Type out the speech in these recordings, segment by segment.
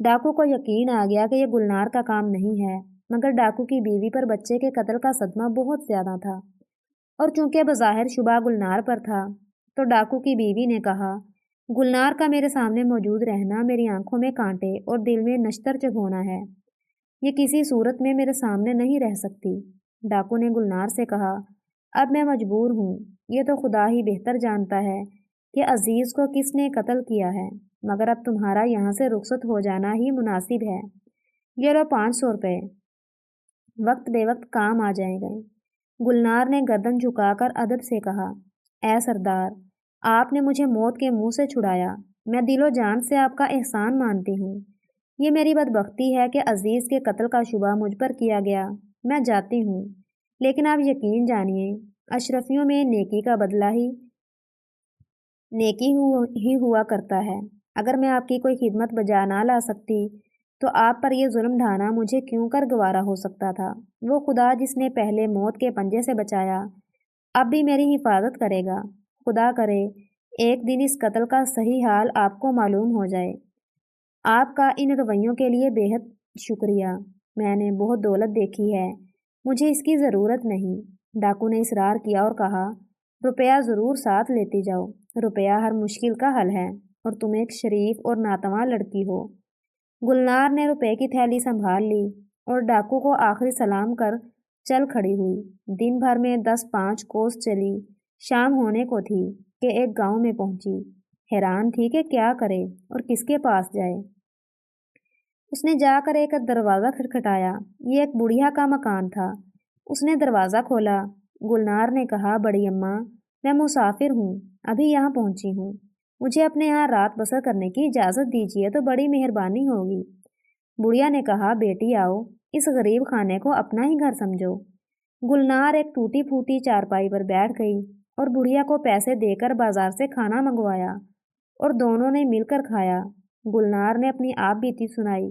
ڈاکو کو یقین آ گیا کہ یہ گلنار کا کام نہیں ہے، مگر ڈاکو کی بیوی پر بچے کے قتل کا صدمہ بہت زیادہ تھا، اور چونکہ بظاہر شبہ گلنار پر تھا تو ڈاکو کی بیوی نے کہا، گلنار کا میرے سامنے موجود رہنا میری آنکھوں میں کانٹے اور دل میں نشتر چبھونا ہے، یہ کسی صورت میں میرے سامنے نہیں رہ سکتی۔ ڈاکو نے گلنار سے کہا، اب میں مجبور ہوں، یہ تو خدا ہی بہتر جانتا ہے کہ عزیز کو کس نے قتل کیا ہے، مگر اب تمہارا یہاں سے رخصت ہو جانا ہی مناسب ہے۔ یہ لو 500 روپے، وقت بے وقت کام آ جائیں گے۔ گلنار نے گردن جھکا کر ادب سے کہا، اے سردار، آپ نے مجھے موت کے منہ سے چھڑایا، میں دل و جان سے آپ کا احسان مانتی ہوں۔ یہ میری بدبختی ہے کہ عزیز کے قتل کا شبہ مجھ پر کیا گیا، میں جاتی ہوں، لیکن آپ یقین جانیے اشرفیوں میں نیکی کا بدلہ ہی نیکی ہی ہوا کرتا ہے۔ اگر میں آپ کی کوئی خدمت بجا نہ لا سکتی تو آپ پر یہ ظلم ڈھانا مجھے کیوں کر گوارا ہو سکتا تھا۔ وہ خدا جس نے پہلے موت کے پنجے سے بچایا اب بھی میری حفاظت کرے گا۔ خدا کرے ایک دن اس قتل کا صحیح حال آپ کو معلوم ہو جائے۔ آپ کا ان رویوں کے لیے بے حد شکریہ۔ میں نے بہت دولت دیکھی ہے، مجھے اس کی ضرورت نہیں۔ ڈاکو نے اصرار کیا اور کہا، روپیہ ضرور ساتھ لیتی جاؤ، روپیہ ہر مشکل کا حل ہے، اور تم ایک شریف اور ناتواں لڑکی ہو۔ گلنار نے روپے کی تھیلی سنبھال لی اور ڈاکو کو آخری سلام کر چل کھڑی ہوئی۔ دن بھر میں 10-5 کوس چلی، شام ہونے کو تھی کہ ایک گاؤں میں پہنچی۔ حیران تھی کہ کیا کرے اور کس کے پاس جائے۔ اس نے جا کر ایک دروازہ کھٹکھٹایا، یہ ایک بڑھیا کا مکان تھا۔ اس نے دروازہ کھولا۔ گلنار نے کہا، بڑی اماں، میں مسافر ہوں، ابھی یہاں پہنچی ہوں، مجھے اپنے یہاں رات بسر کرنے کی اجازت دیجیے تو بڑی مہربانی ہوگی۔ بڑھیا نے کہا، بیٹی آؤ، اس غریب خانے کو اپنا ہی گھر سمجھو۔ گلنار ایک ٹوٹی پھوٹی چارپائی پر بیٹھ گئی اور بڑھیا کو پیسے دے کر بازار سے کھانا منگوایا اور دونوں نے مل کر کھایا۔ گلنار نے اپنی آپ بیتی سنائی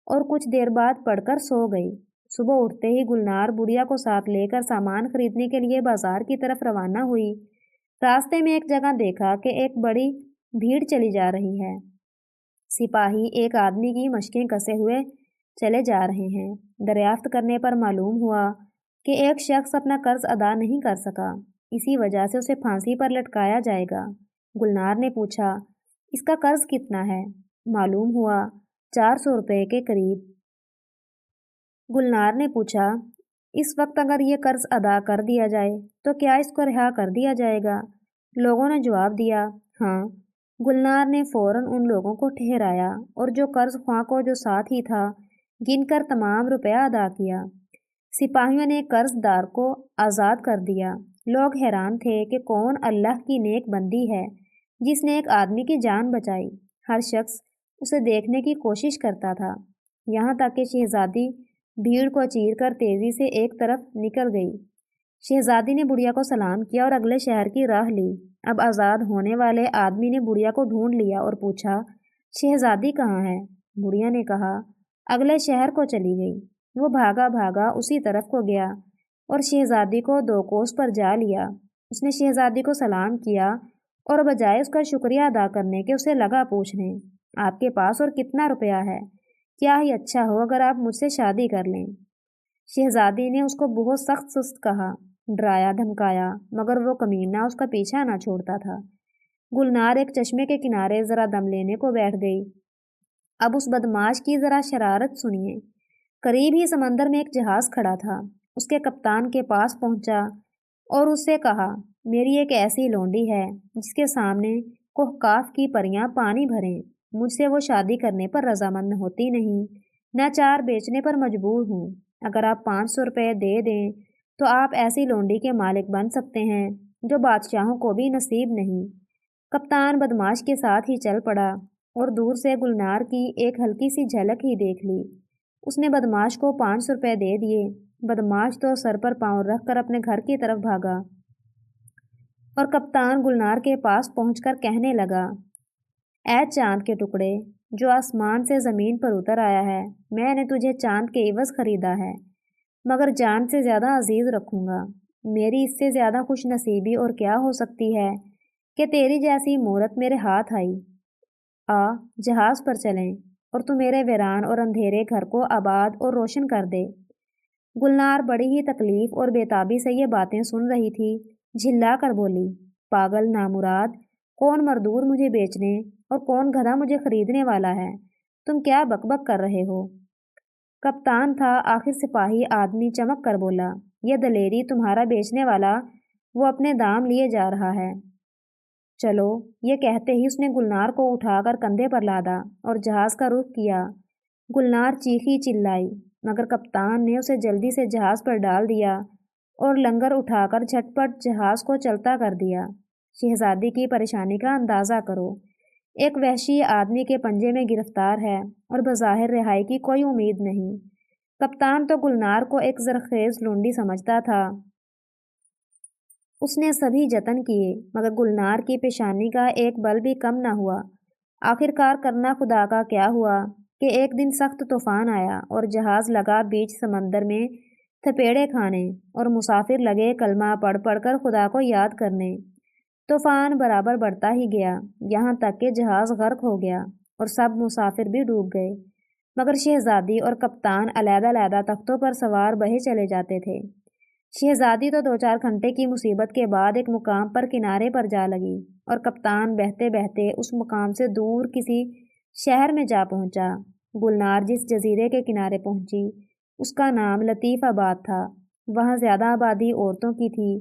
اور کچھ دیر بعد پڑھ کر سو گئی۔ صبح اٹھتے ہی گلنار بڑھیا کو ساتھ لے کر سامان خریدنے کے لیے بازار کی طرف روانہ ہوئی۔ راستے میں ایک جگہ دیکھا کہ ایک بڑی بھیڑ چلی جا رہی ہے۔ سپاہی ایک آدمی کی مشقیں کسے ہوئے چلے جا رہے ہیں۔ دریافت کرنے پر معلوم ہوا کہ ایک شخص اپنا قرض ادا نہیں کر سکا، اسی وجہ سے اسے پھانسی پر لٹکایا جائے گا۔ گلنار نے پوچھا، اس کا قرض کتنا ہے؟ معلوم ہوا 400 روپے کے قریب۔ گلنار نے پوچھا، اس وقت اگر یہ قرض ادا کر دیا جائے تو کیا اس کو رہا کر دیا جائے گا؟ لوگوں نے جواب دیا، ہاں۔ گلنار نے فوراً ان لوگوں کو ٹھہرایا اور جو قرض خواہ کو جو ساتھ ہی تھا گن کر تمام روپیہ ادا کیا۔ سپاہیوں نے قرض دار کو آزاد کر دیا۔ لوگ حیران تھے کہ کون اللہ کی نیک بندی ہے جس نے ایک آدمی کی جان بچائی۔ ہر شخص اسے دیکھنے کی کوشش کرتا تھا، یہاں تک کہ شہزادی بھیڑ کو چیر کر تیزی سے ایک طرف نکل گئی۔ شہزادی نے بڑھیا کو سلام کیا اور اگلے شہر کی راہ لی۔ اب آزاد ہونے والے آدمی نے بڑھیا کو ڈھونڈ لیا اور پوچھا، شہزادی کہاں ہے؟ بڑھیا نے کہا، اگلے شہر کو چلی گئی۔ وہ بھاگا بھاگا اسی طرف کو گیا اور شہزادی کو 2 کوس پر جا لیا۔ اس نے شہزادی کو سلام کیا اور بجائے اس کا شکریہ ادا کرنے کے اسے لگا پوچھنے، آپ کے پاس اور کتنا روپیہ ہے؟ کیا ہی اچھا ہو اگر آپ مجھ سے شادی کر لیں۔ شہزادی نے اس کو بہت سخت سست کہا، ڈرایا دھمکایا، مگر وہ کمینہ اس کا پیچھا نہ چھوڑتا تھا۔ گلنار ایک چشمے کے کنارے ذرا دم لینے کو بیٹھ گئی۔ اب اس بدماش کی ذرا شرارت سنیے۔ قریب ہی سمندر میں ایک جہاز کھڑا تھا۔ اس کے کپتان کے پاس پہنچا اور اس سے کہا، میری ایک ایسی لونڈی ہے جس کے سامنے کوہکاف کی پریاں پانی بھریں، مجھ سے وہ شادی کرنے پر رضامند ہوتی نہیں، ناچار بیچنے پر مجبور ہوں۔ اگر آپ 500 روپے دے دیں تو آپ ایسی لونڈی کے مالک بن سکتے ہیں جو بادشاہوں کو بھی نصیب نہیں۔ کپتان بدماش کے ساتھ ہی چل پڑا اور دور سے گلنار کی ایک ہلکی سی جھلک ہی دیکھ لی۔ اس نے بدماش کو 500 روپے دے دیے۔ بدماش تو سر پر پاؤں رکھ کر اپنے گھر کی طرف بھاگا اور کپتان گلنار کے پاس پہنچ کر کہنے لگا، اے چاند کے ٹکڑے جو آسمان سے زمین پر اتر آیا ہے، میں نے تجھے چاند کے عوض خریدا ہے، مگر جان سے زیادہ عزیز رکھوں گا۔ میری اس سے زیادہ خوش نصیبی اور کیا ہو سکتی ہے کہ تیری جیسی مورت میرے ہاتھ آئی۔ جہاز پر چلیں اور تو میرے ویران اور اندھیرے گھر کو آباد اور روشن کر دے۔ گلنار بڑی ہی تکلیف اور بےتابی سے یہ باتیں سن رہی تھی، جھلا کر بولی، پاگل نامراد، کون مردور مجھے بیچنے اور کون گدھا مجھے خریدنے والا ہے؟ تم کیا بک بک کر رہے ہو؟ کپتان تھا آخر سپاہی آدمی چمک کر بولا، یہ دلیری تمہارا بیچنے والا وہ اپنے دام لیے جا رہا ہے۔ چلو، یہ کہتے ہی اس نے گلنار کو اٹھا کر کندھے پر لادا اور جہاز کا رخ کیا۔ گلنار چیخی چلائی، مگر کپتان نے اسے جلدی سے جہاز پر ڈال دیا اور لنگر اٹھا کر جھٹ پٹ جہاز کو چلتا کر دیا۔ شہزادی کی پریشانی کا اندازہ کرو، ایک وحشی آدمی کے پنجے میں گرفتار ہے اور بظاہر رہائی کی کوئی امید نہیں۔ کپتان تو گلنار کو ایک زرخیز لونڈی سمجھتا تھا۔ اس نے سبھی جتن کیے، مگر گلنار کی پیشانی کا ایک بل بھی کم نہ ہوا۔ آخرکار کرنا خدا کا کیا ہوا کہ ایک دن سخت طوفان آیا اور جہاز لگا بیچ سمندر میں تھپیڑے کھانے، اور مسافر لگے کلمہ پڑھ پڑھ کر خدا کو یاد کرنے۔ طوفان برابر بڑھتا ہی گیا، یہاں تک کہ جہاز غرق ہو گیا اور سب مسافر بھی ڈوب گئے، مگر شہزادی اور کپتان علیحدہ علیحدہ تختوں پر سوار بہے چلے جاتے تھے۔ شہزادی تو 2-4 گھنٹے کی مصیبت کے بعد ایک مقام پر کنارے پر جا لگی، اور کپتان بہتے بہتے اس مقام سے دور کسی شہر میں جا پہنچا۔ گلنار جس جزیرے کے کنارے پہنچی، اس کا نام لطیف آباد تھا۔ وہاں زیادہ آبادی عورتوں کی تھی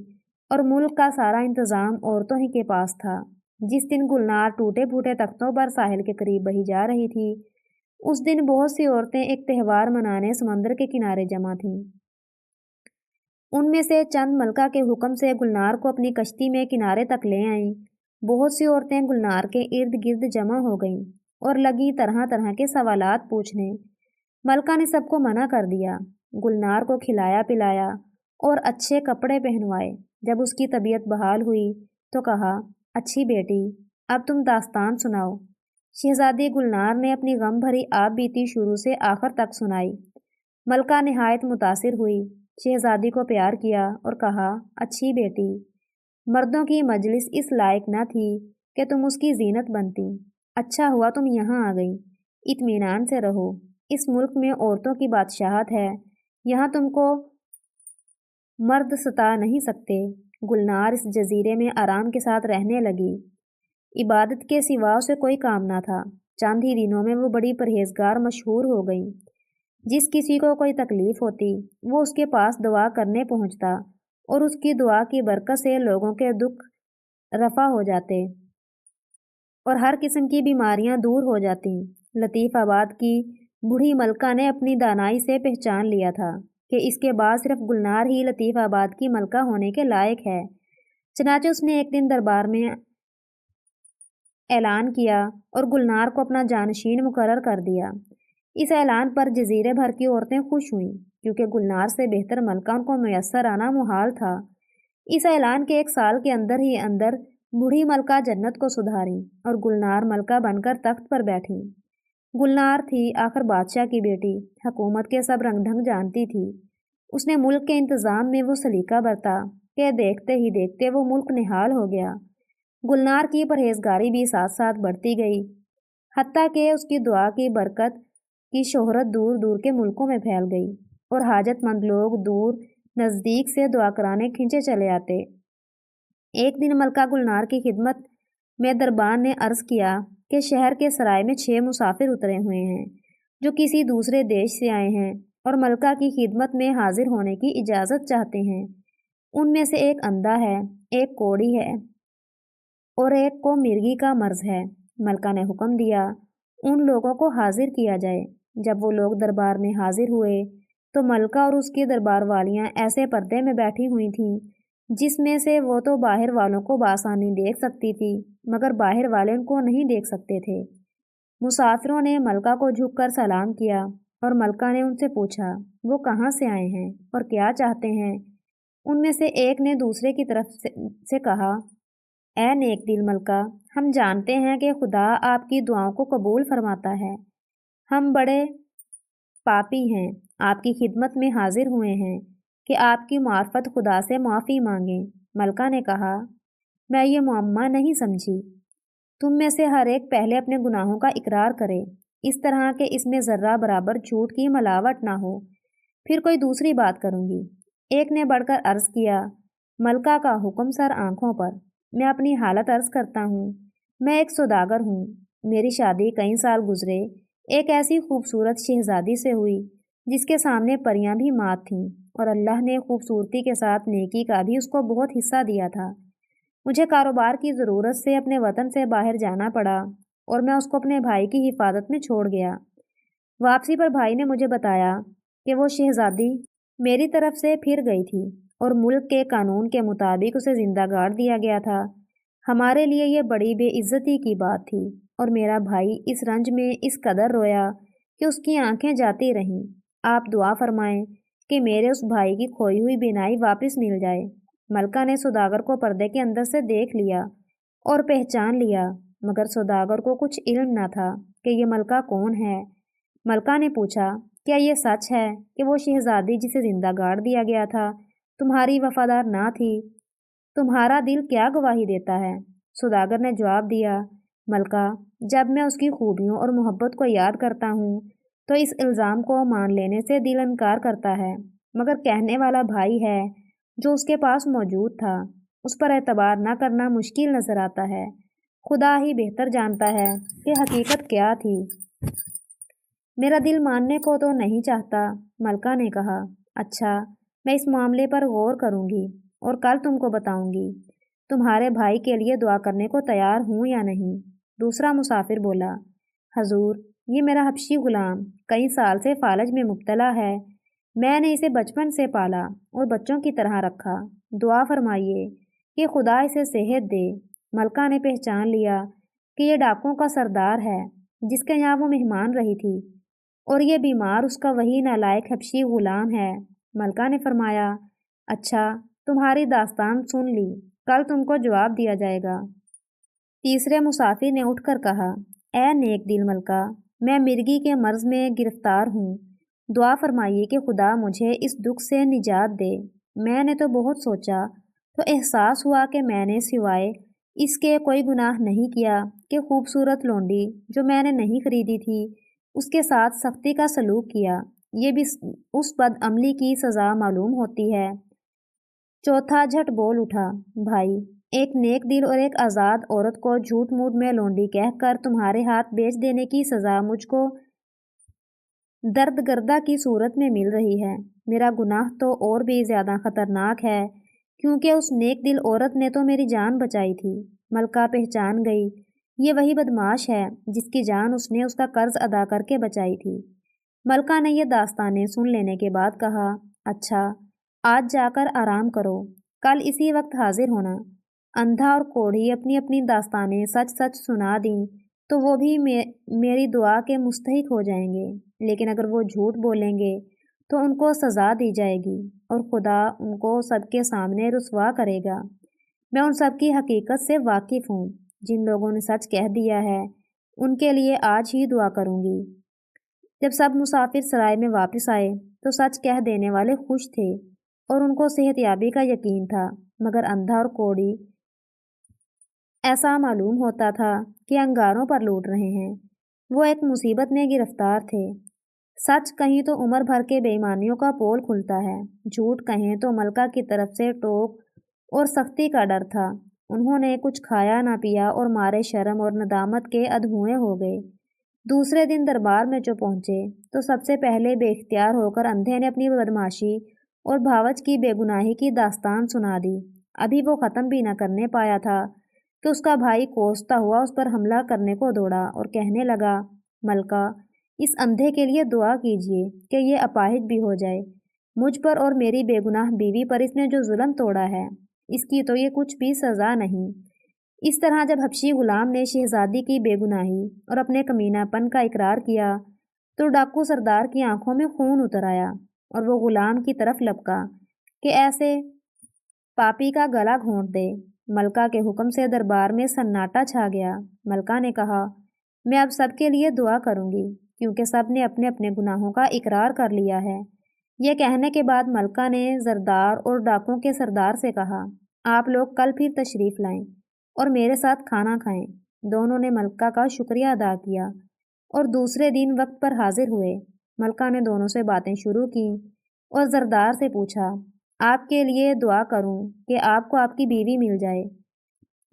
اور ملک کا سارا انتظام عورتوں ہی کے پاس تھا۔ جس دن گلنار ٹوٹے پھوٹے تختوں پر ساحل کے قریب بہی جا رہی تھی، اس دن بہت سی عورتیں ایک تہوار منانے سمندر کے کنارے جمع تھیں۔ ان میں سے چند ملکہ کے حکم سے گلنار کو اپنی کشتی میں کنارے تک لے آئیں۔ بہت سی عورتیں گلنار کے ارد گرد جمع ہو گئیں اور لگی طرح طرح کے سوالات پوچھنے۔ ملکہ نے سب کو منع کر دیا۔ گلنار کو کھلایا پلایا اور اچھے کپڑے پہنوائے۔ جب اس کی طبیعت بحال ہوئی تو کہا، اچھی بیٹی، اب تم داستان سناؤ۔ شہزادی گلنار نے اپنی غم بھری آپ بیتی شروع سے آخر تک سنائی۔ ملکہ نہایت متاثر ہوئی، شہزادی کو پیار کیا اور کہا، اچھی بیٹی، مردوں کی مجلس اس لائق نہ تھی کہ تم اس کی زینت بنتی۔ اچھا ہوا تم یہاں آ گئی۔ اطمینان سے رہو، اس ملک میں عورتوں کی بادشاہت ہے، یہاں تم کو مرد ستا نہیں سکتے۔ گلنار اس جزیرے میں آرام کے ساتھ رہنے لگی۔ عبادت کے سوا اسے کوئی کام نہ تھا۔ چند ہی دنوں میں وہ بڑی پرہیزگار مشہور ہو گئی۔ جس کسی کو کوئی تکلیف ہوتی، وہ اس کے پاس دعا کرنے پہنچتا اور اس کی دعا کی برکت سے لوگوں کے دکھ رفع ہو جاتے اور ہر قسم کی بیماریاں دور ہو جاتی۔ لطیف آباد کی بوڑھی ملکہ نے اپنی دانائی سے پہچان لیا تھا کہ اس کے بعد صرف گلنار ہی لطیف آباد کی ملکہ ہونے کے لائق ہے۔ چنانچہ اس نے ایک دن دربار میں اعلان کیا اور گلنار کو اپنا جانشین مقرر کر دیا۔ اس اعلان پر جزیرے بھر کی عورتیں خوش ہوئیں، کیونکہ گلنار سے بہتر ملکہ ان کو میسر آنا محال تھا۔ اس اعلان کے 1 سال کے اندر ہی اندر بوڑھی ملکہ جنت کو سدھاری اور گلنار ملکہ بن کر تخت پر بیٹھی۔ گلنار تھی آخر بادشاہ کی بیٹی، حکومت کے سب رنگ ڈھنگ جانتی تھی۔ اس نے ملک کے انتظام میں وہ سلیقہ برتا کہ دیکھتے ہی دیکھتے وہ ملک نہال ہو گیا۔ گلنار کی پرہیزگاری بھی ساتھ ساتھ بڑھتی گئی، حتیٰ کہ اس کی دعا کی برکت کی شہرت دور دور کے ملکوں میں پھیل گئی اور حاجت مند لوگ دور نزدیک سے دعا کرانے کھنچے چلے آتے۔ ایک دن ملکہ گلنار کی خدمت میں دربان نے عرض کیا کہ شہر کے سرائے میں 6 مسافر اترے ہوئے ہیں جو کسی دوسرے دیش سے آئے ہیں اور ملکہ کی خدمت میں حاضر ہونے کی اجازت چاہتے ہیں۔ ان میں سے ایک اندھا ہے، ایک کوڑی ہے اور ایک کو مرگی کا مرض ہے۔ ملکہ نے حکم دیا ان لوگوں کو حاضر کیا جائے۔ جب وہ لوگ دربار میں حاضر ہوئے تو ملکہ اور اس کی دربار والیاں ایسے پردے میں بیٹھی ہوئی تھیں جس میں سے وہ تو باہر والوں کو بآسانی دیکھ سکتی تھی، مگر باہر والے ان کو نہیں دیکھ سکتے تھے۔ مسافروں نے ملکہ کو جھک کر سلام کیا اور ملکہ نے ان سے پوچھا وہ کہاں سے آئے ہیں اور کیا چاہتے ہیں۔ ان میں سے ایک نے دوسرے کی طرف سے کہا، اے نیک دل ملکہ، ہم جانتے ہیں کہ خدا آپ کی دعاؤں کو قبول فرماتا ہے۔ ہم بڑے پاپی ہیں، آپ کی خدمت میں حاضر ہوئے ہیں کہ آپ کی معرفت خدا سے معافی مانگیں۔ ملکہ نے کہا، میں یہ معمہ نہیں سمجھی۔ تم میں سے ہر ایک پہلے اپنے گناہوں کا اقرار کرے اس طرح کہ اس میں ذرہ برابر جھوٹ کی ملاوٹ نہ ہو۔ پھر کوئی دوسری بات کروں گی۔ ایک نے بڑھ کر عرض کیا۔ ملکہ کا حکم سر آنکھوں پر۔ میں اپنی حالت عرض کرتا ہوں۔ میں ایک سوداگر ہوں۔ میری شادی کئی سال گزرے ایک ایسی خوبصورت شہزادی سے ہوئی جس کے سامنے پریاں بھی مات تھیں، اور اللہ نے خوبصورتی کے ساتھ نیکی کا بھی اس کو بہت حصہ دیا تھا۔ مجھے کاروبار کی ضرورت سے اپنے وطن سے باہر جانا پڑا اور میں اس کو اپنے بھائی کی حفاظت میں چھوڑ گیا۔ واپسی پر بھائی نے مجھے بتایا کہ وہ شہزادی میری طرف سے پھر گئی تھی اور ملک کے قانون کے مطابق اسے زندہ گاڑ دیا گیا تھا۔ ہمارے لیے یہ بڑی بے عزتی کی بات تھی، اور میرا بھائی اس رنج میں اس قدر رویا کہ اس کی آنکھیں جاتی رہیں۔ آپ دعا فرمائیں کہ میرے اس بھائی کی کھوئی ہوئی بینائی واپس مل جائے۔ ملکہ نے سوداگر کو پردے کے اندر سے دیکھ لیا اور پہچان لیا، مگر سوداگر کو کچھ علم نہ تھا کہ یہ ملکہ کون ہے۔ ملکہ نے پوچھا، کیا یہ سچ ہے کہ وہ شہزادی جسے زندہ گاڑ دیا گیا تھا تمہاری وفادار نہ تھی؟ تمہارا دل کیا گواہی دیتا ہے؟ سوداگر نے جواب دیا، ملکہ، جب میں اس کی خوبیوں اور محبت کو یاد کرتا ہوں تو اس الزام کو مان لینے سے دل انکار کرتا ہے، مگر کہنے والا بھائی ہے جو اس کے پاس موجود تھا، اس پر اعتبار نہ کرنا مشکل نظر آتا ہے۔ خدا ہی بہتر جانتا ہے کہ حقیقت کیا تھی۔ میرا دل ماننے کو تو نہیں چاہتا، ملکہ نے کہا۔ اچھا، میں اس معاملے پر غور کروں گی اور کل تم کو بتاؤں گی۔ تمہارے بھائی کے لیے دعا کرنے کو تیار ہوں یا نہیں؟ دوسرا مسافر بولا، حضور، یہ میرا حبشی غلام کئی سال سے فالج میں مبتلا ہے۔ میں نے اسے بچپن سے پالا اور بچوں کی طرح رکھا۔ دعا فرمائیے کہ خدا اسے صحت دے۔ ملکہ نے پہچان لیا کہ یہ ڈاکوں کا سردار ہے جس کے یہاں وہ مہمان رہی تھی، اور یہ بیمار اس کا وہی نالائق حبشی غلام ہے۔ ملکہ نے فرمایا، اچھا، تمہاری داستان سن لی، کل تم کو جواب دیا جائے گا۔ تیسرے مسافر نے اٹھ کر کہا، اے نیک دل ملکہ، میں مرگی کے مرض میں گرفتار ہوں۔ دعا فرمائیے کہ خدا مجھے اس دکھ سے نجات دے۔ میں نے تو بہت سوچا تو احساس ہوا کہ میں نے سوائے اس کے کوئی گناہ نہیں کیا کہ خوبصورت لونڈی جو میں نے نہیں خریدی تھی اس کے ساتھ سختی کا سلوک کیا۔ یہ بھی اس بد عملی کی سزا معلوم ہوتی ہے۔ چوتھا جھٹ بول اٹھا، بھائی، ایک نیک دل اور ایک آزاد عورت کو جھوٹ موٹ میں لونڈی کہہ کر تمہارے ہاتھ بیچ دینے کی سزا مجھ کو درد گردہ کی صورت میں مل رہی ہے۔ میرا گناہ تو اور بھی زیادہ خطرناک ہے، کیونکہ اس نیک دل عورت نے تو میری جان بچائی تھی۔ ملکہ پہچان گئی، یہ وہی بدمعاش ہے جس کی جان اس نے اس کا قرض ادا کر کے بچائی تھی۔ ملکہ نے یہ داستانیں سن لینے کے بعد کہا، اچھا، آج جا کر آرام کرو، کل اسی وقت حاضر ہونا۔ اندھا اور کوڑھی اپنی اپنی داستانیں سچ سچ سنا دیں تو وہ بھی میری دعا کے مستحق ہو جائیں گے، لیکن اگر وہ جھوٹ بولیں گے تو ان کو سزا دی جائے گی اور خدا ان کو سب کے سامنے رسوا کرے گا۔ میں ان سب کی حقیقت سے واقف ہوں۔ جن لوگوں نے سچ کہہ دیا ہے ان کے لیے آج ہی دعا کروں گی۔ جب سب مسافر سرائے میں واپس آئے تو سچ کہہ دینے والے خوش تھے اور ان کو صحت یابی کا یقین تھا، مگر اندھا اور کوڑی ایسا معلوم ہوتا تھا کہ انگاروں پر لوٹ رہے ہیں۔ وہ ایک مصیبت میں گرفتار تھے۔ سچ کہیں تو عمر بھر کے بے ایمانیوں کا پول کھلتا ہے، جھوٹ کہیں تو ملکہ کی طرف سے ٹوک اور سختی کا ڈر تھا۔ انہوں نے کچھ کھایا نہ پیا اور مارے شرم اور ندامت کے ادھوئے ہو گئے۔ دوسرے دن دربار میں جو پہنچے تو سب سے پہلے بے اختیار ہو کر اندھے نے اپنی بدمعاشی اور بھاوچ کی بے گناہی کی داستان سنا دی۔ ابھی وہ ختم بھی نہ کرنے پایا تھا کہ اس کا بھائی کوستا ہوا اس پر حملہ کرنے کو دوڑا اور کہنے لگا، ملکہ، اس اندھے کے لیے دعا کیجیے کہ یہ اپاہج بھی ہو جائے۔ مجھ پر اور میری بے گناہ بیوی پر اس نے جو ظلم توڑا ہے اس کی تو یہ کچھ بھی سزا نہیں۔ اس طرح جب حبشی غلام نے شہزادی کی بے گناہی اور اپنے کمینہ پن کا اقرار کیا تو ڈاکو سردار کی آنکھوں میں خون اتر آیا اور وہ غلام کی طرف لپکا کہ ایسے پاپی کا گلا گھونٹ دے۔ ملکہ کے حکم سے دربار میں سناٹا چھا گیا۔ ملکہ نے کہا، میں اب سب کے لیے دعا کروں گی کیونکہ سب نے اپنے اپنے گناہوں کا اقرار کر لیا ہے۔ یہ کہنے کے بعد ملکہ نے زردار اور ڈاکوں کے سردار سے کہا، آپ لوگ کل پھر تشریف لائیں اور میرے ساتھ کھانا کھائیں۔ دونوں نے ملکہ کا شکریہ ادا کیا۔ اور دوسرے دن وقت پر حاضر ہوئے۔ ملکہ نے دونوں سے باتیں شروع کیں اور زردار سے پوچھا، آپ کے لیے دعا کروں کہ آپ کو آپ کی بیوی مل جائے؟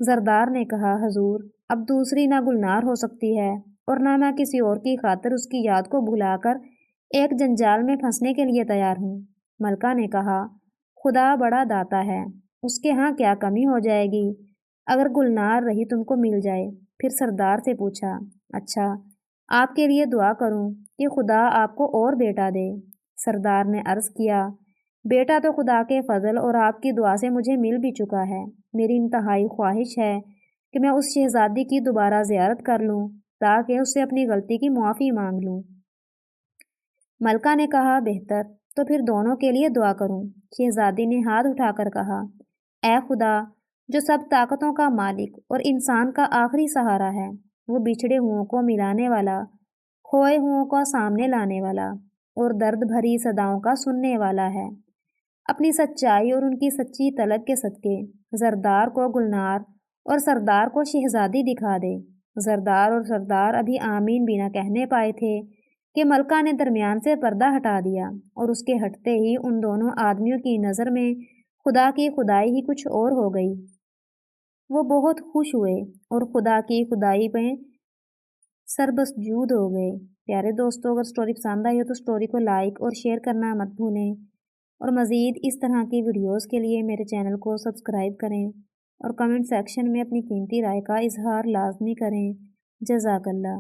زردار نے کہا، حضور، اب دوسری نہ گلنار ہو سکتی ہے اور نہ میں کسی اور کی خاطر اس کی یاد کو بھلا کر ایک جنجال میں پھنسنے کے لیے تیار ہوں۔ ملکہ نے کہا، خدا بڑا داتا ہے، اس کے ہاں کیا کمی ہو جائے گی اگر گلنار رہی تم کو مل جائے۔ پھر سردار سے پوچھا، اچھا، آپ کے لیے دعا کروں کہ خدا آپ کو اور بیٹا دے؟ سردار نے عرض کیا، بیٹا تو خدا کے فضل اور آپ کی دعا سے مجھے مل بھی چکا ہے۔ میری انتہائی خواہش ہے کہ میں اس شہزادی کی دوبارہ زیارت کر لوں تاکہ اس سے اپنی غلطی کی معافی مانگ لوں۔ ملکہ نے کہا، بہتر، تو پھر دونوں کے لیے دعا کروں۔ شہزادی نے ہاتھ اٹھا کر کہا، اے خدا جو سب طاقتوں کا مالک اور انسان کا آخری سہارا ہے، وہ بچھڑے ہوں کو ملانے والا، کھوئے ہوں کو سامنے لانے والا اور درد بھری صداؤں کا سننے والا ہے، اپنی سچائی اور ان کی سچی طلب کے صدقے زردار کو گلنار اور سردار کو شہزادی دکھا دے۔ زردار اور سردار ابھی آمین بھی نہ کہنے پائے تھے کہ ملکہ نے درمیان سے پردہ ہٹا دیا اور اس کے ہٹتے ہی ان دونوں آدمیوں کی نظر میں خدا کی خدائی ہی کچھ اور ہو گئی۔ وہ بہت خوش ہوئے اور خدا کی خدائی پہ سربسجود ہو گئے۔ پیارے دوستو، اگر سٹوری پسند آئی ہو تو سٹوری کو لائک اور شیئر کرنا مت بھولیں، اور مزید اس طرح کی ویڈیوز کے لیے میرے چینل کو سبسکرائب کریں اور کمنٹ سیکشن میں اپنی قیمتی رائے کا اظہار لازمی کریں۔ جزاک اللہ۔